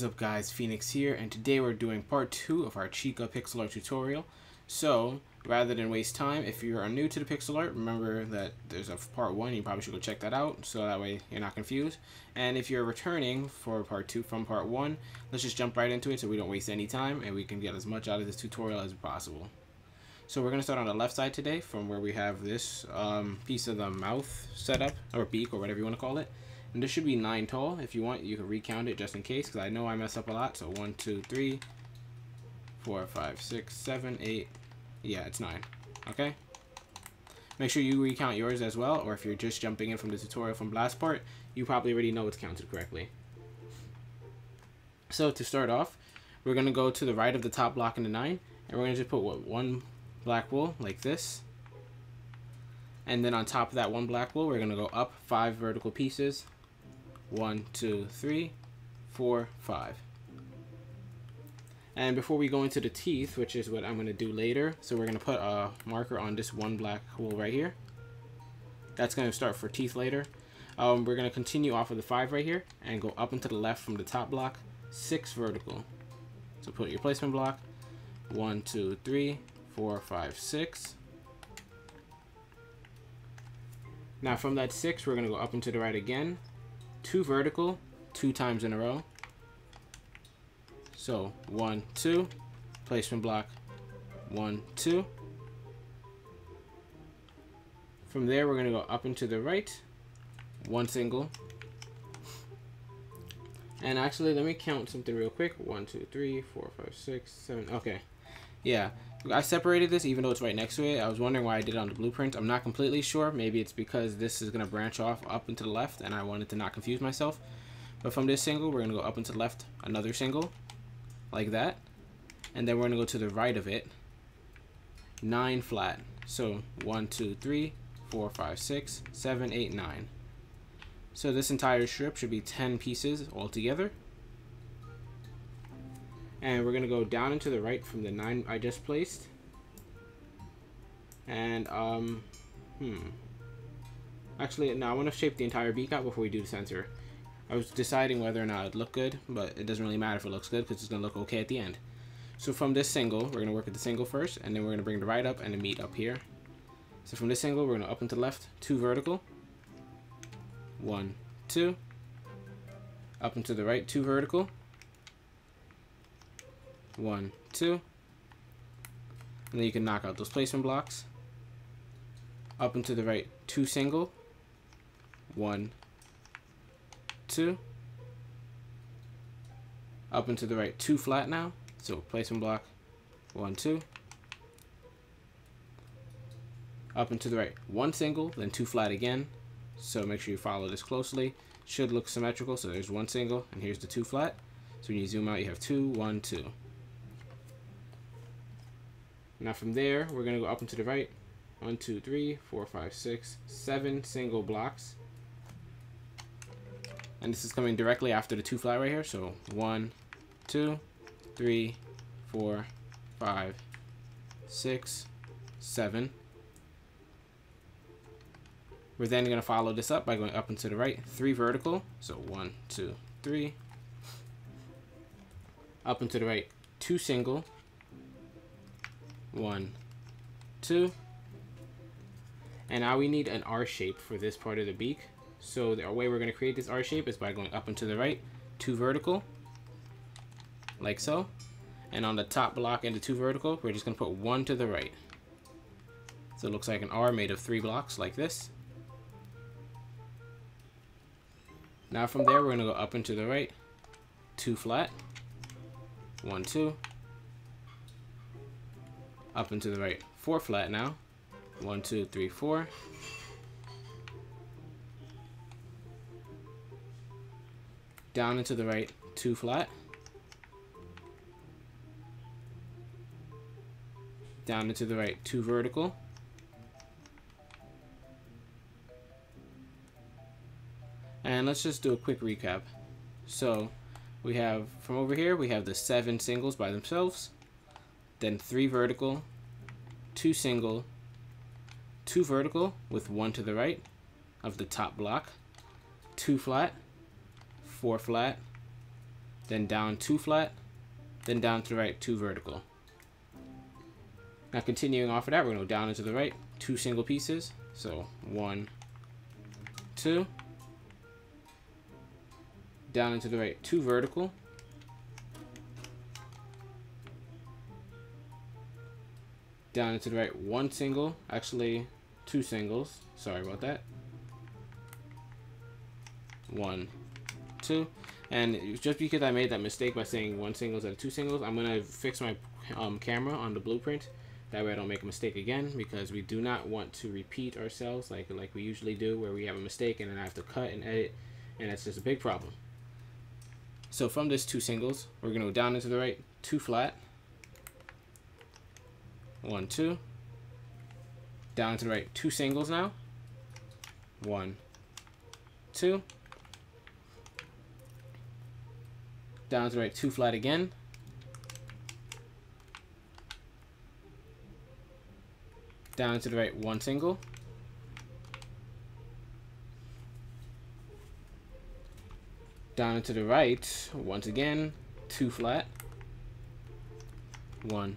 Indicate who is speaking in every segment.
Speaker 1: up guys, Phoenix here, and today we're doing part 2 of our Chica pixel art tutorial. So, rather than waste time, if you are new to the pixel art, remember that there's a part 1, you probably should go check that out, so that way you're not confused. And if you're returning for part 2 from part 1, let's just jump right into it so we don't waste any time, and we can get as much out of this tutorial as possible. So we're going to start on the left side today, from where we have this piece of the mouth setup, or beak, or whatever you want to call it. And this should be 9 tall. If you want, you can recount it just in case, because I know I mess up a lot. So 1, 2, 3, 4, 5, 6, 7, 8. Yeah, it's 9. Okay? Make sure you recount yours as well, or if you're just jumping in from the tutorial from last part, you probably already know it's counted correctly. So to start off, we're going to go to the right of the top block in the 9, and we're going to just put one black wool like this. And then on top of that one black wool, we're going to go up 5 vertical pieces. 1, 2, 3, 4, 5. And before we go into the teeth, which is what I'm going to do later, so we're going to put a marker on this one black wool right here. That's going to start for teeth later. We're going to continue off of the 5 right here and go up and to the left from the top block, 6 vertical. So put your placement block, 1, 2, 3, 4, 5, 6. Now from that 6, we're going to go up and to the right again. 2 vertical, 2 times in a row. So 1, 2, placement block, 1, 2. From there, we're going to go up and to the right, 1 single. And actually, let me count something real quick. 1, 2, 3, 4, 5, 6, 7. Okay. Yeah. I separated this even though it's right next to it. I was wondering why I did it on the blueprint. I'm not completely sure. Maybe it's because this is going to branch off up and to the left and I wanted to not confuse myself. But from this single, we're going to go up and to the left, another single, like that. And then we're going to go to the right of it, 9 flat. So 1, 2, 3, 4, 5, 6, 7, 8, 9. So this entire strip should be 10 pieces altogether. And we're going to go down and to the right from the 9 I just placed. And, actually, no, I want to shape the entire beak out before we do the sensor. I was deciding whether or not it looked good, but it doesn't really matter if it looks good because it's going to look okay at the end. So from this single, we're going to work with the single first, and then we're going to bring the right up and the meat up here. So from this single, we're going to up and to the left, 2 vertical. 1, 2. Up and to the right, 2 vertical. 1, 2, and then you can knock out those placement blocks. Up and to the right, 2 single. 1, 2. Up and to the right, 2 flat now. So placement block, 1, 2. Up and to the right, 1 single, then 2 flat again. So make sure you follow this closely. Should look symmetrical. So there's 1 single, and here's the 2 flat. So when you zoom out, you have 2, 1, 2. Now from there, we're going to go up and to the right. 1, 2, 3, 4, 5, 6, 7 single blocks. And this is coming directly after the 2 flat right here. So 1, 2, 3, 4, 5, 6, 7. We're then going to follow this up by going up and to the right. 3 vertical. So 1, 2, 3. Up and to the right. 2 single. 1, 2, and now we need an R shape for this part of the beak. So the way we're going to create this R shape is by going up and to the right, 2 vertical, like so, and on the top block and the 2 vertical, we're just going to put 1 to the right. So it looks like an R made of 3 blocks like this. Now from there, we're going to go up and to the right, 2 flat, 1, 2. Up and to the right, 4 flat now. 1, 2, 3, 4. Down and to the right, 2 flat. Down and to the right, 2 vertical. And let's just do a quick recap. So we have, from over here, we have the 7 singles by themselves. Then 3 vertical, 2 single, 2 vertical with 1 to the right of the top block, 2 flat, 4 flat, then down 2 flat, then down to the right 2 vertical. Now continuing off of that, we're going to go down and to the right 2 single pieces. So 1, 2, down and to the right 2 vertical, down and to the right 1 single, actually 2 singles, sorry about that, 1, 2, and just because I made that mistake by saying 1 single instead of 2 singles, I'm going to fix my camera on the blueprint. That way I don't make a mistake again, because we do not want to repeat ourselves like we usually do, where we have a mistake and then I have to cut and edit, and that's just a big problem. So from this 2 singles, we're going to go down and to the right 2 flat, 1, 2, down and to the right 2 singles now, 1, 2, down to the right 2 flat again, down to the right 1 single, down to the right once again 2 flat, 1,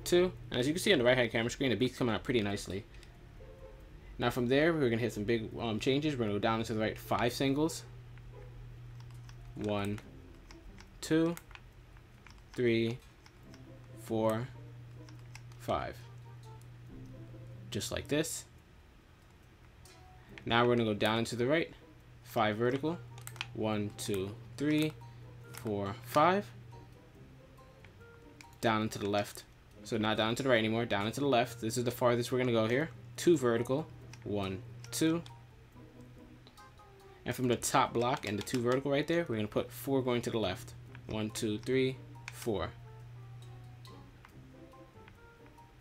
Speaker 1: 2, and as you can see on the right hand camera screen, the beak's coming out pretty nicely. Now from there, we're gonna hit some big changes. We're gonna go down into the right 5 singles, 1, 2, 3, 4, 5, just like this. Now we're gonna go down into the right 5 vertical, 1, 2, 3, 4, 5, down into the left. So not down to the right anymore, down into the left. This is the farthest we're gonna go here. 2 vertical, 1, 2, and from the top block and the 2 vertical right there, we're gonna put 4 going to the left. 1, 2, 3, 4.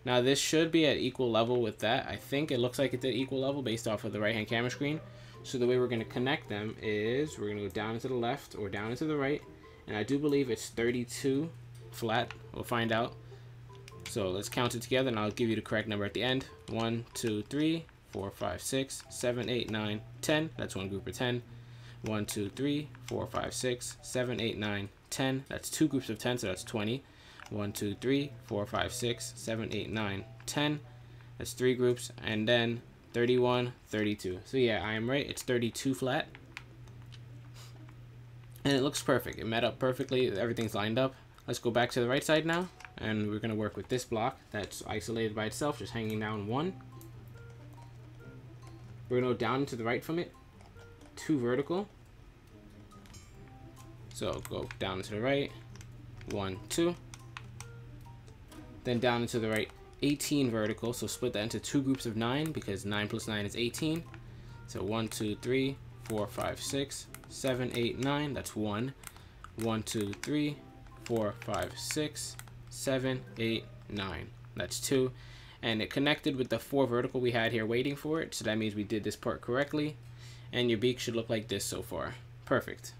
Speaker 1: Now this should be at equal level with that. I think it looks like it's at equal level based off of the right hand camera screen. So the way we're gonna connect them is we're gonna go down into the left or down into the right, and I do believe it's 32 flat. We'll find out. So let's count it together and I'll give you the correct number at the end. 1, 2, 3, 4, 5, 6, 7, 8, 9, 10. That's one group of 10. 1, 2, 3, 4, 5, 6, 7, 8, 9, 10. That's 2 groups of 10, so that's 20. 1, 2, 3, 4, 5, 6, 7, 8, 9, 10. That's 3 groups, and then 31, 32. So yeah, I am right. It's 32 flat. And it looks perfect. It met up perfectly. Everything's lined up. Let's go back to the right side now. And we're going to work with this block that's isolated by itself, just hanging down 1. We're going to go down to the right from it, 2 vertical. So go down to the right, 1, 2. Then down into the right, 18 vertical. So split that into 2 groups of 9, because 9 plus 9 is 18. So 1, 2, 3, 4, 5, 6, 7, 8, 9. That's 1. 1, 2, 3, 4, 5, 6, 7, 8, 9. That's 2. And it connected with the 4 vertical we had here waiting for it. So that means we did this part correctly. And your beak should look like this so far. Perfect.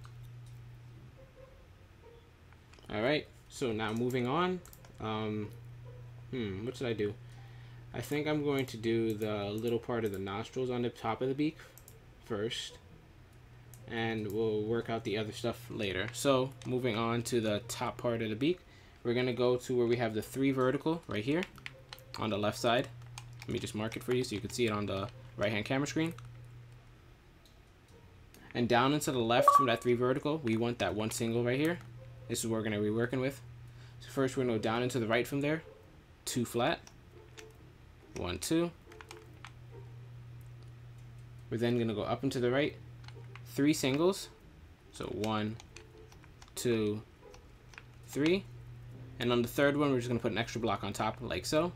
Speaker 1: Alright, so now moving on. What should I do? I think I'm going to do the little part of the nostrils on the top of the beak first. And we'll work out the other stuff later. So moving on to the top part of the beak, we're going to go to where we have the 3 vertical right here on the left side. Let me just mark it for you so you can see it on the right hand camera screen. And down into the left from that 3 vertical, we want that 1 single right here. This is what we're going to be working with. So first we're going to go down into the right from there, 2 flat, 1, 2. We're then going to go up into the right, 3 singles. So 1, 2, 3. And on the third one, we're just going to put an extra block on top, like so.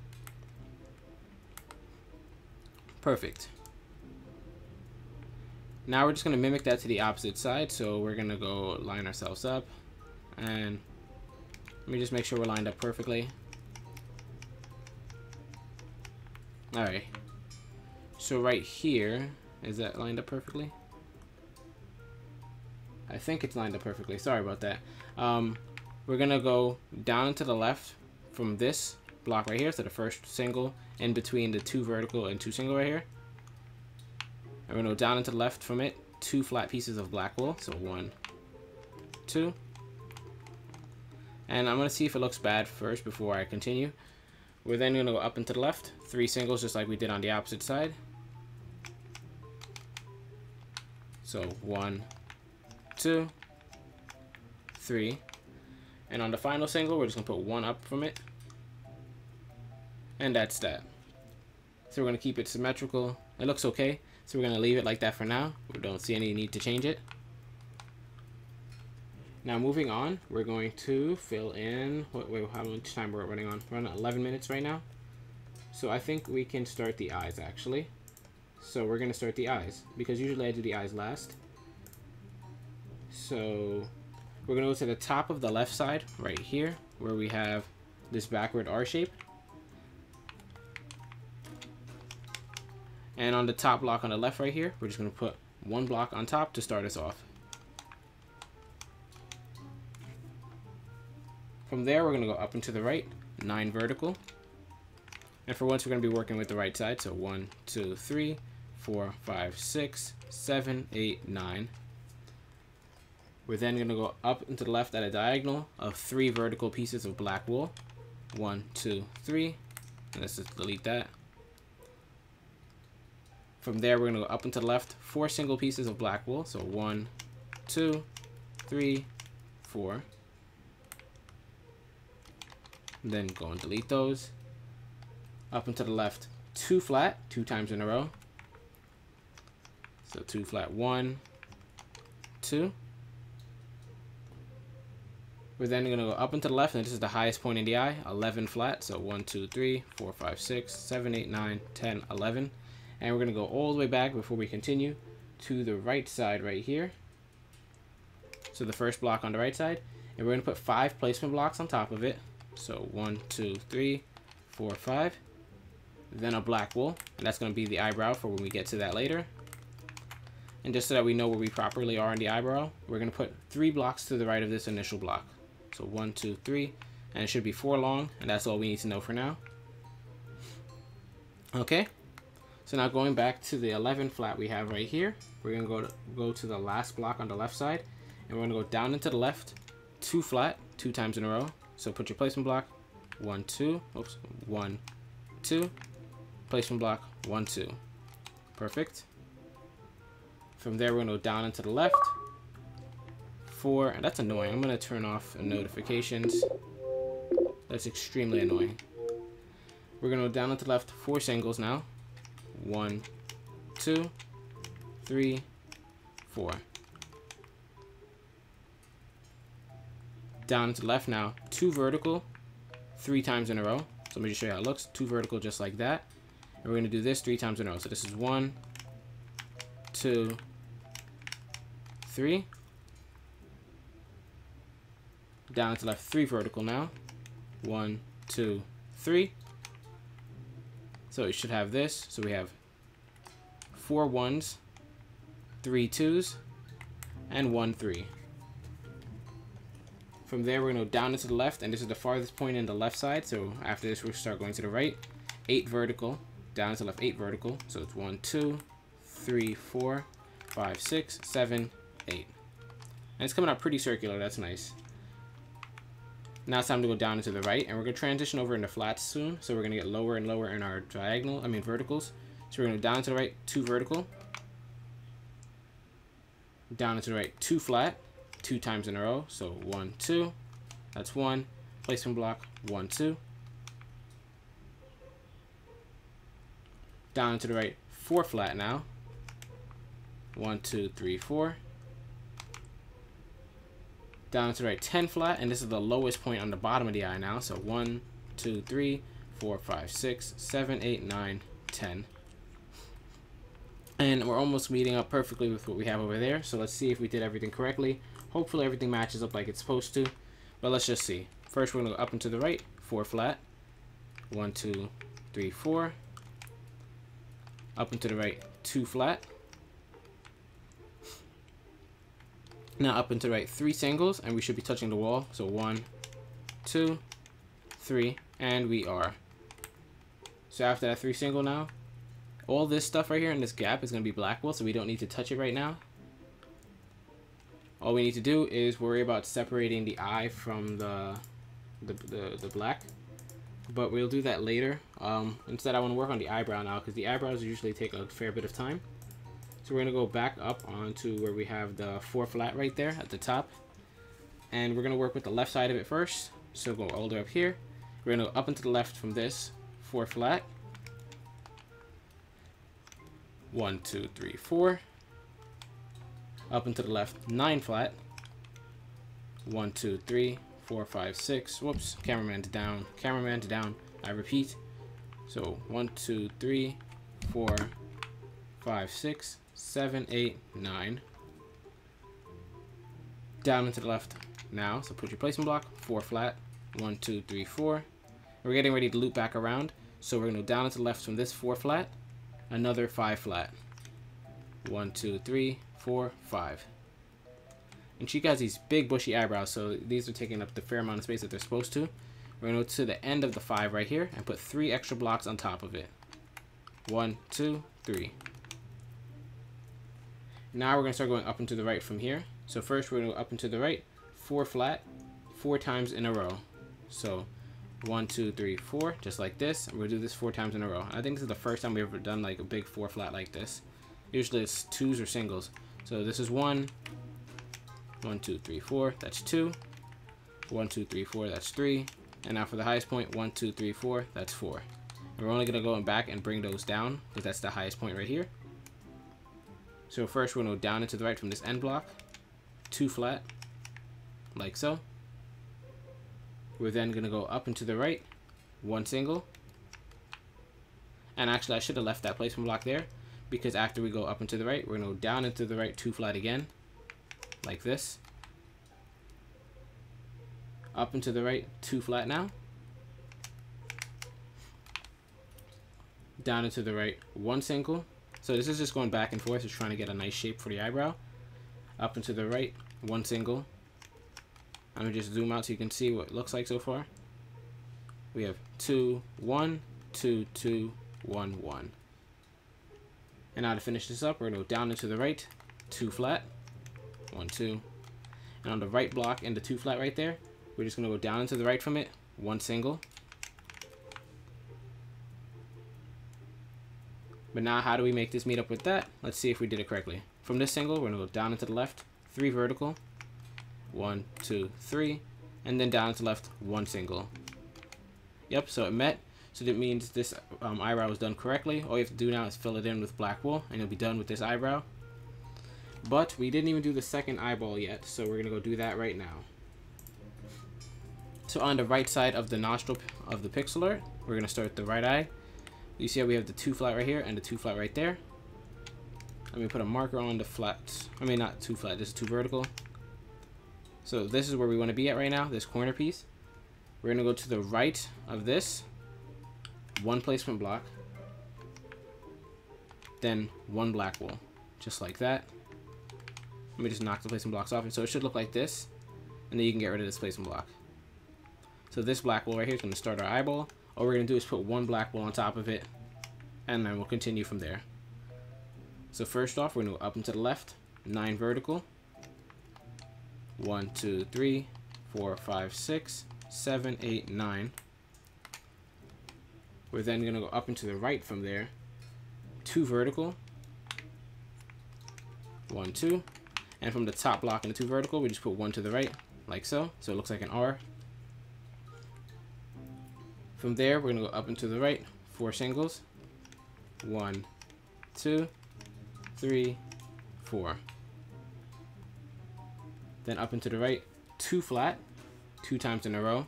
Speaker 1: Perfect. Now we're just going to mimic that to the opposite side. So we're going to go line ourselves up. And let me just make sure we're lined up perfectly. Alright. So right here, is that lined up perfectly? I think it's lined up perfectly. Sorry about that. We're going to go down to the left from this block right here. So the first single in between the 2 vertical and 2 single right here. And we're going to go down into the left from it, 2 flat pieces of black wool. So 1, 2. And I'm going to see if it looks bad first before I continue. We're then going to go up and to the left. 3 singles just like we did on the opposite side. So 1, 2, 3. And on the final single, we're just going to put 1 up from it. And that's that. So we're going to keep it symmetrical. It looks okay. So we're going to leave it like that for now. We don't see any need to change it. Now moving on, we're going to fill in, wait, how much time we're running on? We're on 11 minutes right now. So I think we can start the eyes actually. So we're going to start the eyes because usually I do the eyes last. So we're going to go to the top of the left side right here where we have this backward R shape. And on the top block on the left right here, we're just going to put 1 block on top to start us off. From there, we're going to go up and to the right, 9 vertical. And for once, we're going to be working with the right side. So 1, 2, 3, 4, 5, 6, 7, 8, 9. We're then going to go up and to the left at a diagonal of 3 vertical pieces of black wool. 1, 2, 3. And let's just delete that. From there, we're going to go up and to the left, 4 single pieces of black wool. So 1, 2, 3, 4. Then go and delete those. Up and to the left, 2 flat, 2 times in a row. So 2 flat, 1, 2. We're then going to go up and to the left, and this is the highest point in the eye, 11 flat. So 1, 2, 3, 4, 5, 6, 7, 8, 9, 10, 11. And we're going to go all the way back before we continue to the right side right here. So the first block on the right side. And we're going to put 5 placement blocks on top of it. So 1, 2, 3, 4, 5. Then a black wool. And that's going to be the eyebrow for when we get to that later. And just so that we know where we properly are in the eyebrow, we're going to put 3 blocks to the right of this initial block. So 1, 2, 3. And it should be 4 long. And that's all we need to know for now. Okay. So now going back to the 11 flat we have right here, we're going to go to the last block on the left side, and we're going to go down into the left, 2 flat, 2 times in a row. So put your placement block, 1, 2, oops, 1, 2, placement block, 1, 2. Perfect. From there, we're going to go down into the left, 4, and that's annoying. I'm going to turn off notifications. That's extremely annoying. We're going to go down into the left, 4 singles now. 1, 2, 3, 4. Down to the left now, 2 vertical, 3 times in a row. So let me just show you how it looks. 2 vertical just like that. And we're going to do this 3 times in a row. So this is 1, 2, 3. Down to the left, 3 vertical now. 1, 2, 3. So it should have this. So we have 4 1s, 3 2s, and 1 3. From there, we're going to go down into the left, and this is the farthest point in the left side. So after this, we'll start going to the right. 8 vertical, down to the left, 8 vertical. So it's 1, 2, 3, 4, 5, 6, 7, 8. And it's coming out pretty circular. That's nice. Now it's time to go down into the right, and we're going to transition over into flats soon. So we're going to get lower and lower in our verticals. So we're going to down to the right, 2 vertical. Down into the right, 2 flat, 2 times in a row. So 1, 2. That's 1. Placement block, 1, 2. Down to the right, 4 flat now. 1, 2, 3, 4. Down to the right, 10 flat, and this is the lowest point on the bottom of the eye now. So 1, 2, 3, 4, 5, 6, 7, 8, 9, 10. And we're almost meeting up perfectly with what we have over there. So let's see if we did everything correctly. Hopefully everything matches up like it's supposed to. But let's just see. First, we're going to go up and to the right, 4 flat. 1, 2, 3, 4. Up and to the right, 2 flat. Now up and to the right, 3 singles, and we should be touching the wall. So 1, 2, 3, and we are. So after that 3 single now, all this stuff right here in this gap is going to be black wool, so we don't need to touch it right now. All we need to do is worry about separating the eye from the the black. But we'll do that later. Instead, I want to work on the eyebrow now because the eyebrows usually take a fair bit of time. So we're going to go back up onto where we have the 4 flat right there at the top. And we're going to work with the left side of it first. So go all the way up here. We're going to go up and to the left from this 4 flat. 1, 2, 3, 4. Up and to the left 9 flat. 1, 2, 3, 4, 5, 6. Whoops, cameraman to down, cameraman to down. I repeat. So 1, 2, 3, 4, 5, 6, 7, 8, 9. Down and to the left now. So put your placement block, 4 flat. 1, 2, 3, 4. We're getting ready to loop back around. So we're going to go down and to the left from this 4 flat. Another 5 flat. 1, 2, 3, 4, 5. And Chica has these big bushy eyebrows, so these are taking up the fair amount of space that they're supposed to. We're going to go to the end of the 5 right here and put 3 extra blocks on top of it. 1, 2, 3. Now we're going to start going up and to the right from here. So first we're going to go up and to the right, 4 flat, 4 times in a row. So 1, 2, 3, 4, just like this. And we'll do this 4 times in a row. I think this is the first time we've ever done like a big 4 flat like this. Usually it's 2s or singles. So this is 1, 1, 2, 3, 4, that's 2. 1, 2, 3, 4, that's 3. And now for the highest point, 1, 2, 3, 4, that's 4. And we're only going to go back and bring those down because that's the highest point right here. So first we're going to go down and to the right from this end block, 2 flat, like so. We're then going to go up and to the right, 1 single. And actually I should have left that placement block there because after we go up and to the right, we're going to go down and to the right, 2 flat again, like this. Up and to the right, 2 flat now. Down and to the right, 1 single. So this is just going back and forth, just trying to get a nice shape for the eyebrow. Up and to the right, 1 single. I'm going to just zoom out so you can see what it looks like so far. We have 2, 1, 2, 2, 1, 1. And now to finish this up, we're going to go down and to the right, 2 flat, 1, 2. And on the right block and the 2 flat right there, we're just going to go down and to the right from it, 1 single. But now how do we make this meet up with that? Let's see if we did it correctly. From this single, we're going to go down and to the left, 3 vertical, 1, 2, 3, and then down to the left, 1 single. Yep, so it met. So that means this eyebrow was done correctly. All you have to do now is fill it in with black wool, and you'll be done with this eyebrow. But we didn't even do the second eyeball yet, so we're going to go do that right now. So on the right side of the nostril of the pixel art, we're going to start with the right eye. You see how we have the 2 flat right here and the 2 flat right there. Let me put a marker on the flat. I mean, not 2 flat, this is 2 vertical. So this is where we want to be at right now, this corner piece. We're going to go to the right of this, 1 placement block, then 1 black wool, just like that. Let me just knock the placement blocks off. So it should look like this, and then you can get rid of this placement block. So this black wool right here is going to start our eyeball. All we're going to do is put 1 black wool on top of it, and then we'll continue from there. So first off, we're going to go up and to the left, 9 vertical. 1, 2, 3, 4, 5, 6, 7, 8, 9. We're then going to go up and to the right from there, 2 vertical. 1, 2. And from the top block and the 2 vertical, we just put 1 to the right, like so. So it looks like an R. From there, we're going to go up and to the right, 4 singles. 1, 2, 3, 4. Then up and to the right, 2 flat, 2 times in a row.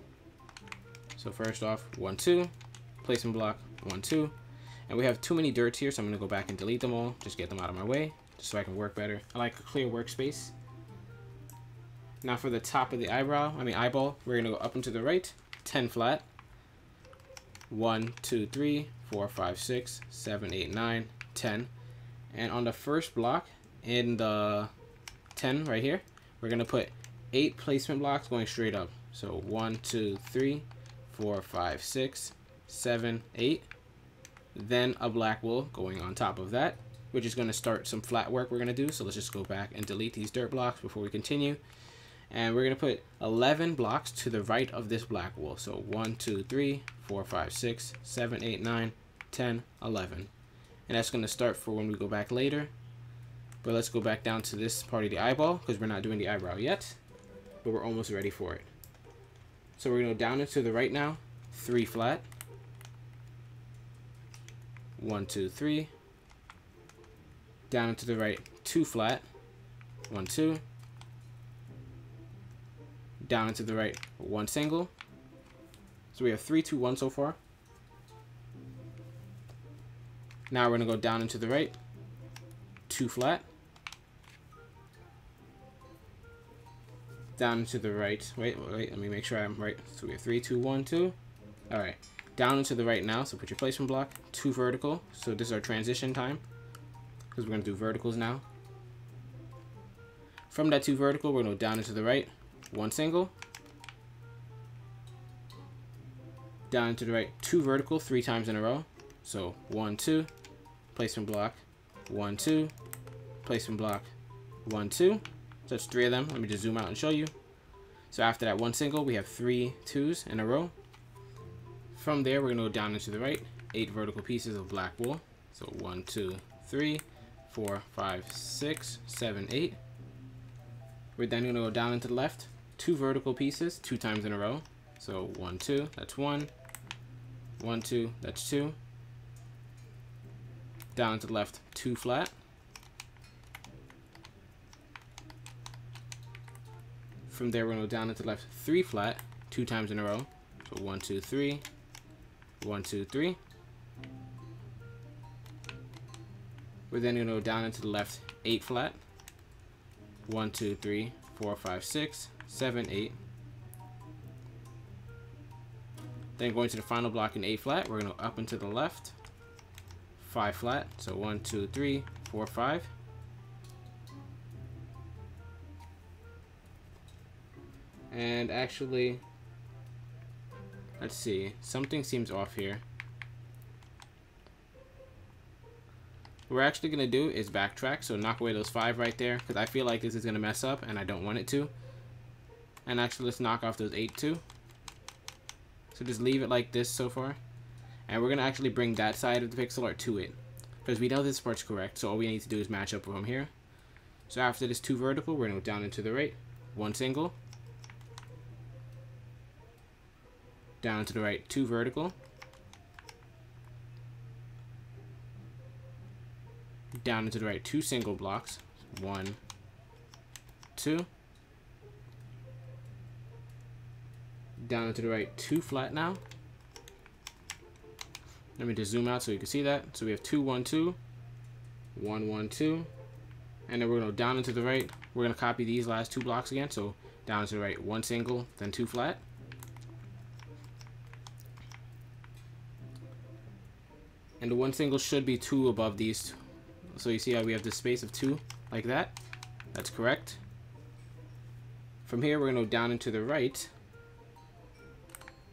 Speaker 1: So first off, 1, 2, placement block, 1, 2. And we have too many dirts here, so I'm going to go back and delete them all, just get them out of my way, just so I can work better. I like a clear workspace. Now for the top of the eyeball, we're going to go up and to the right, 10 flat. 1, 2, 3, 4, 5, 6, 7, 8, 9, 10. And on the first block, in the 10 right here, we're going to put 8 placement blocks going straight up. So 1, 2, 3, 4, 5, 6, 7, 8. Then a black wool going on top of that, which is going to start some flat work we're going to do. So let's just go back and delete these dirt blocks before we continue. And we're going to put 11 blocks to the right of this black wall. So 1, 2, 3, 4, 5, 6, 7, 8, 9, 10, 11. And that's going to start for when we go back later. But let's go back down to this part of the eyeball because we're not doing the eyebrow yet. But we're almost ready for it. So we're going to go down and to the right now. 3 flat. 1, 2, 3. Down and to the right. 2 flat. 1, 2. Down and to the right. 1 single. So we have 3, 2, 1 so far. Now we're going to go down and to the right. 2 flat. Down and to the right. Wait, let me make sure I'm right. So we have 3, 2, 1, 2. Alright. Down and to the right now. So put your placement block. 2 vertical. So this is our transition time. Because we're going to do verticals now. From that 2 vertical, we're going to go down and to the right. 1 single. Down and to the right. 2 vertical 3 times in a row. So 1, 2. Placement block. 1, 2. Placement block. 1, 2. So that's 3 of them. Let me just zoom out and show you. So after that 1 single, we have 3 2s in a row. From there, we're going to go down and to the right. 8 vertical pieces of black wool. So 1, 2, 3, 4, 5, 6, 7, 8. We're then going to go down and to the left. 2 vertical pieces 2 times in a row. So 1, 2, that's 1. 1, 2, that's 2. Down to the left, 2 flat. From there, we're going to go down and to the left, 3 flat, 2 times in a row. So 1, 2, 3. 1, 2, 3. We're then going to go down and to the left, 8 flat. 1, 2, 3, 4, 5, 6, 7, 8. Then going to the final block in 8 flat, we're going to go up and to the left. 5 flat, so 1, 2, 3, 4, 5. And actually, let's see, something seems off here. What we're actually going to do is backtrack, so knock away those 5 right there, because I feel like this is going to mess up, and I don't want it to. And actually, let's knock off those 8 too. So just leave it like this so far. And we're going to actually bring that side of the pixel art to it. Because we know this part's correct, so all we need to do is match up from here. So after this 2 vertical, we're going to go down and to the right. 1 single. Down to the right, 2 vertical. Down and to the right, 2 single blocks. 1, 2. Down and to the right, 2 flat now. Let me just zoom out so you can see that. So we have 2, 1, 2, 1, 1, 2, and then we're going to go down and to the right. We're going to copy these last 2 blocks again. So down and to the right, 1 single, then 2 flat. And the 1 single should be 2 above these. So you see how we have this space of 2 like that. That's correct. From here, we're going to go down and to the right.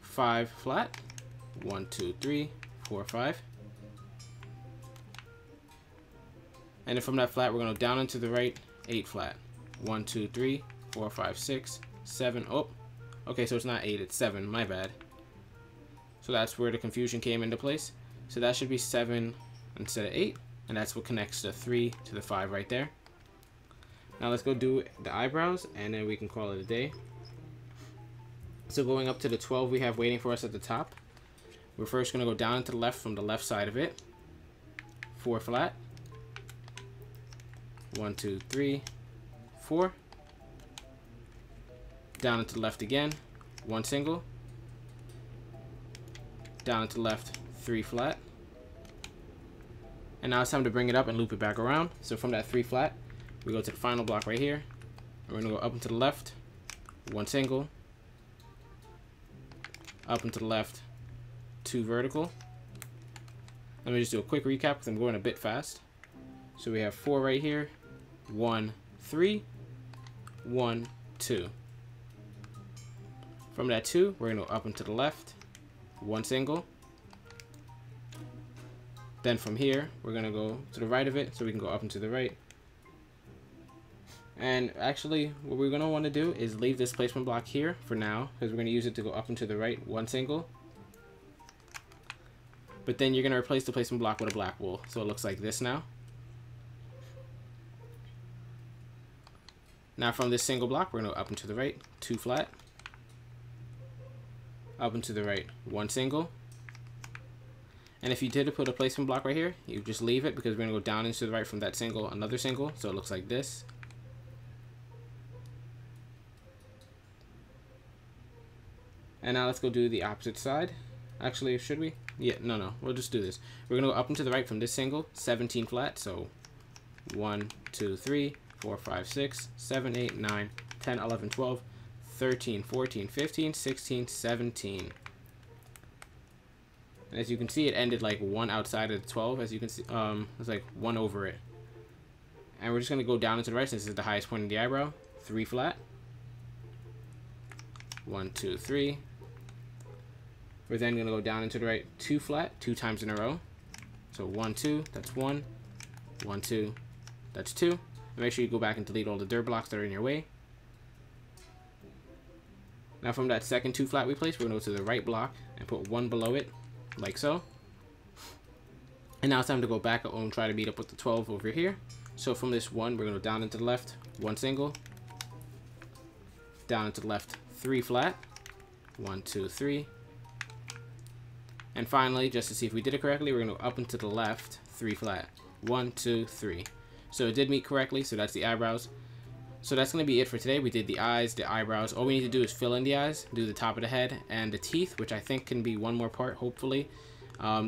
Speaker 1: 5 flat. 1, 2, 3, 4, 5. And then from that flat, we're going to go down and to the right. 8 flat. 1, 2, 3, 4, 5, 6, 7. Oh, okay, so it's not 8, it's 7. My bad. So that's where the confusion came into place. So that should be 7 instead of 8. And that's what connects the 3 to the 5 right there. Now let's go do the eyebrows, and then we can call it a day. So going up to the 12 we have waiting for us at the top. We're first going to go down to the left from the left side of it. 4 flat. 1, 2, 3, 4. Down to the left again. 1 single. Down to the left, 3 flat. And now it's time to bring it up and loop it back around. So from that 3 flat, we go to the final block right here. We're going to go up and to the left, 1 single. Up and to the left, 2 vertical. Let me just do a quick recap because I'm going a bit fast. So we have 4 right here, 1, 3, 1, 2. From that 2, we're going to go up and to the left, 1 single. Then from here, we're going to go to the right of it, so we can go up and to the right. And actually, what we're going to want to do is leave this placement block here for now, because we're going to use it to go up and to the right, one single. But then you're going to replace the placement block with a black wool, so it looks like this now. Now from this single block, we're going to go up and to the right, 2 flat. Up and to the right, 1 single. And if you did put a placement block right here, you just leave it, because we're going to go down and to the right from that single, another single, so it looks like this. And now let's go do the opposite side. Actually, should we? Yeah, no, we'll just do this. We're going to go up and to the right from this single, 17 flat, so 1, 2, 3, 4, 5, 6, 7, 8, 9, 10, 11, 12, 13, 14, 15, 16, 17. And as you can see, it ended like 1 outside of the 12. As you can see, it's like 1 over it. And we're just going to go down into the right since this is the highest point in the eyebrow. 3 flat. 1, 2, 3. We're then going to go down into the right 2 flat, 2 times in a row. So 1, 2, that's 1. 1, 2, that's 2. And make sure you go back and delete all the dirt blocks that are in your way. Now from that second 2 flat we placed, we're going to go to the right block and put 1 below it, like so. And now it's time to go back and try to meet up with the 12 over here. So from this 1, we're going to go down into the left, 1 single. Down into the left, 3 flat. 1, 2, 3. And finally, just to see if we did it correctly, we're going to go up into the left, 3 flat. 1, 2, 3. So it did meet correctly, so that's the eyebrows. So that's going to be it for today. We did the eyes, the eyebrows. All we need to do is fill in the eyes, do the top of the head, and the teeth, which I think can be one more part, hopefully.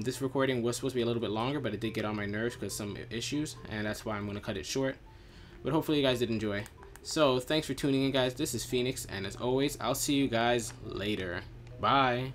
Speaker 1: This recording was supposed to be a little bit longer, but it did get on my nerves because some issues, and that's why I'm going to cut it short. But hopefully you guys did enjoy. So thanks for tuning in, guys. This is Phoenix, and as always, I'll see you guys later. Bye.